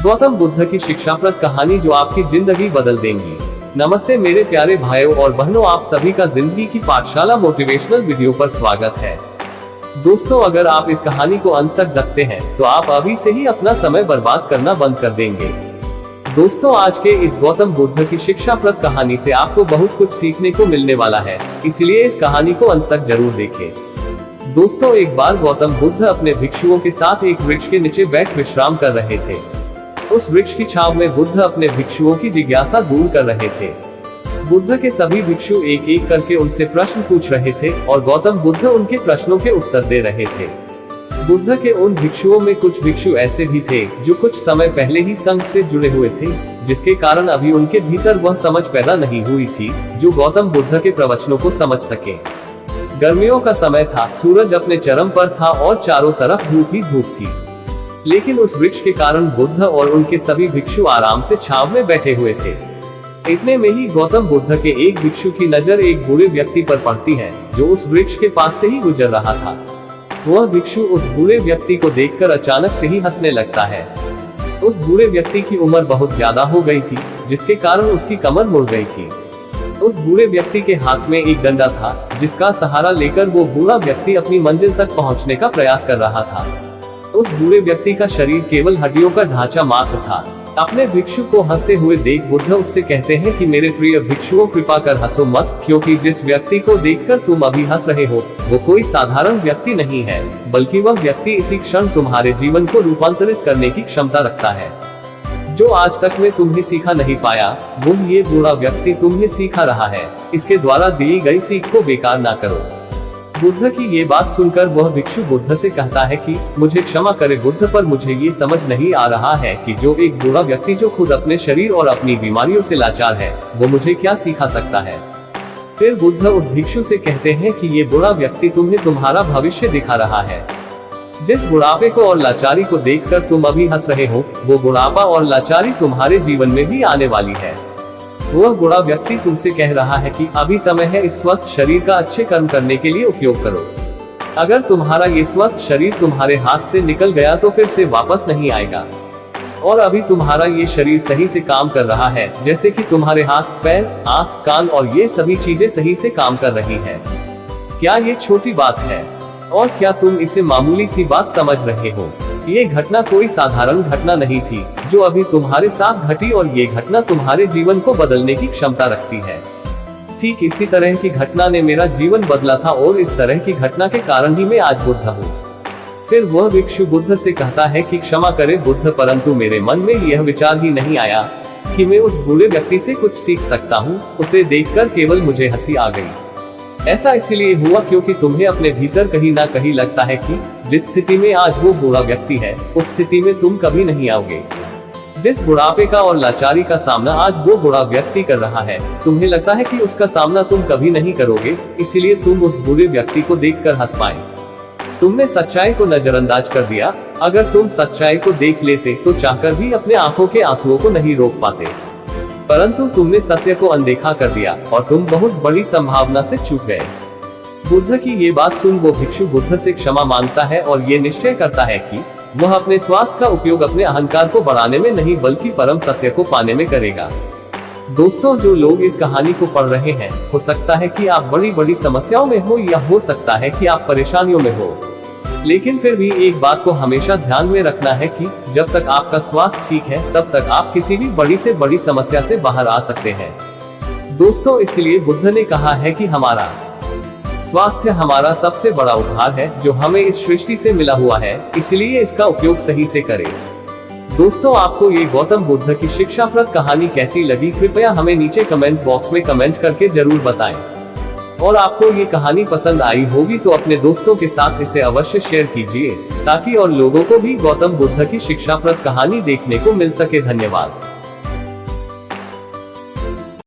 गौतम बुद्ध की शिक्षाप्रद कहानी जो आपकी जिंदगी बदल देंगी। नमस्ते मेरे प्यारे भाइयों और बहनों, आप सभी का जिंदगी की पाठशाला मोटिवेशनल वीडियो पर स्वागत है। दोस्तों, अगर आप इस कहानी को अंत तक देखते हैं तो आप अभी से ही अपना समय बर्बाद करना बंद कर देंगे। दोस्तों, आज के इस गौतम बुद्ध की शिक्षाप्रद कहानी से आपको बहुत कुछ सीखने को मिलने वाला है, इसलिए इस कहानी को अंत तक जरूर देखें। दोस्तों, एक बार गौतम बुद्ध अपने भिक्षुओं के साथ एक वृक्ष के नीचे बैठ विश्राम कर रहे थे। उस वृक्ष की छांव में बुद्ध अपने भिक्षुओं की जिज्ञासा दूर कर रहे थे। बुद्ध के सभी भिक्षु एक एक करके उनसे प्रश्न पूछ रहे थे और गौतम बुद्ध उनके प्रश्नों के उत्तर दे रहे थे। बुद्ध के उन भिक्षुओं में कुछ भिक्षु ऐसे भी थे जो कुछ समय पहले ही संघ से जुड़े हुए थे, जिसके कारण अभी उनके भीतर वह समझ पैदा नहीं हुई थी जो गौतम बुद्ध के प्रवचनों को समझ सके। गर्मियों का समय था, सूरज अपने चरम पर था और चारों तरफ धूप ही धूप थी। लेकिन उस वृक्ष के कारण बुद्ध और उनके सभी भिक्षु आराम से छांव में बैठे हुए थे। इतने में ही गौतम बुद्ध के एक भिक्षु की नजर एक बूढ़े व्यक्ति पर पड़ती है जो उस वृक्ष के पास से ही गुजर रहा था। वह भिक्षु उस बूढ़े व्यक्ति को देखकर अचानक से ही हंसने लगता है। उस बूढ़े व्यक्ति की उम्र बहुत ज्यादा हो गई थी, जिसके कारण उसकी कमर मुड़ गई थी। उस बूढ़े व्यक्ति के हाथ में एक डंडा था, जिसका सहारा लेकर वो बूढ़ा व्यक्ति अपनी मंजिल तक पहुंचने का प्रयास कर रहा था। उस बूढ़े व्यक्ति का शरीर केवल हड्डियों का ढांचा मात्र था। अपने भिक्षु को हंसते हुए देख बुद्ध उससे कहते हैं कि मेरे प्रिय भिक्षुओं, कृपा कर हंसो मत, क्योंकि जिस व्यक्ति को देखकर तुम अभी हंस रहे हो वो कोई साधारण व्यक्ति नहीं है, बल्कि वह व्यक्ति इसी क्षण तुम्हारे जीवन को रूपांतरित करने की क्षमता रखता है। जो आज तक में तुम्हें सिखा नहीं पाया, वो ये बूढ़ा व्यक्ति तुम्हें सिखा रहा है। इसके द्वारा दी गई सीख को बेकार ना करो। बुद्ध की ये बात सुनकर वह भिक्षु बुद्ध से कहता है कि मुझे क्षमा करे बुद्ध, पर मुझे ये समझ नहीं आ रहा है कि जो एक बूढ़ा व्यक्ति जो खुद अपने शरीर और अपनी बीमारियों से लाचार है, वो मुझे क्या सिखा सकता है। फिर बुद्ध उस भिक्षु से कहते हैं कि ये बूढ़ा व्यक्ति तुम्हें तुम्हारा भविष्य दिखा रहा है। जिस बुढ़ापे को और लाचारी को देखकर तुम अभी हंस रहे हो, वो बुढ़ापा और लाचारी तुम्हारे जीवन में भी आने वाली है। वह बूढ़ा व्यक्ति तुमसे कह रहा है कि अभी समय है इस स्वस्थ शरीर का अच्छे कर्म करने के लिए उपयोग करो। अगर तुम्हारा ये स्वस्थ शरीर तुम्हारे हाथ से निकल गया तो फिर से वापस नहीं आएगा। और अभी तुम्हारा ये शरीर सही से काम कर रहा है, जैसे कि तुम्हारे हाथ, पैर, आंख, कान और ये सभी चीजें सही से काम कर रही है। क्या ये छोटी बात है? और क्या तुम इसे मामूली सी बात समझ रहे हो? ये घटना कोई साधारण घटना नहीं थी जो अभी तुम्हारे साथ घटी, और ये घटना तुम्हारे जीवन को बदलने की क्षमता रखती है। ठीक इसी तरह की घटना ने मेरा जीवन बदला था और इस तरह की घटना के कारण ही मैं आज बुद्ध हूँ। फिर वह भिक्षु बुद्ध से कहता है कि क्षमा करे बुद्ध, परंतु मेरे मन में यह विचार ही नहीं आया कि मैं उस बूढ़े व्यक्ति से कुछ सीख सकता हूँ। उसे देखकर केवल मुझे हंसी आ गई। ऐसा इसलिए हुआ क्योंकि तुम्हें अपने भीतर कहीं ना कहीं लगता है कि जिस स्थिति में आज वो बूढ़ा व्यक्ति है, उस स्थिति में तुम कभी नहीं आओगे। जिस बुढ़ापे का और लाचारी का सामना आज वो बूढ़ा व्यक्ति कर रहा है, तुम्हें लगता है कि उसका सामना तुम कभी नहीं करोगे, इसीलिए तुम उस बूढ़े व्यक्ति को देखकर हंस पाए। तुमने सच्चाई को नजरअंदाज कर दिया। अगर तुम सच्चाई को देख लेते तो चाहकर भी अपने आंखों के आंसुओं को नहीं रोक पाते, परंतु तुमने सत्य को अनदेखा कर दिया और तुम बहुत बड़ी संभावना से चूक गए। बुद्ध की ये बात सुन वो भिक्षु बुद्ध से क्षमा मांगता है और ये निश्चय करता है कि वह अपने स्वास्थ्य का उपयोग अपने अहंकार को बढ़ाने में नहीं बल्कि परम सत्य को पाने में करेगा। दोस्तों, जो लोग इस कहानी को पढ़ रहे हैं, हो सकता है कि आप बड़ी बड़ी समस्याओं में हो या हो सकता है कि आप परेशानियों में हो, लेकिन फिर भी एक बात को हमेशा ध्यान में रखना है कि जब तक आपका स्वास्थ्य ठीक है तब तक आप किसी भी बड़ी से बड़ी समस्या से बाहर आ सकते हैं। दोस्तों, इसलिए बुद्ध ने कहा है कि हमारा स्वास्थ्य हमारा सबसे बड़ा उपहार है जो हमें इस सृष्टि से मिला हुआ है, इसलिए इसका उपयोग सही से करें। दोस्तों, आपको ये गौतम बुद्ध की शिक्षाप्रद कहानी कैसी लगी, कृपया हमें नीचे कमेंट बॉक्स में कमेंट करके जरूर बताएं। और आपको ये कहानी पसंद आई होगी तो अपने दोस्तों के साथ इसे अवश्य शेयर कीजिए, ताकि और लोगों को भी गौतम बुद्ध की शिक्षाप्रद कहानी देखने को मिल सके। धन्यवाद।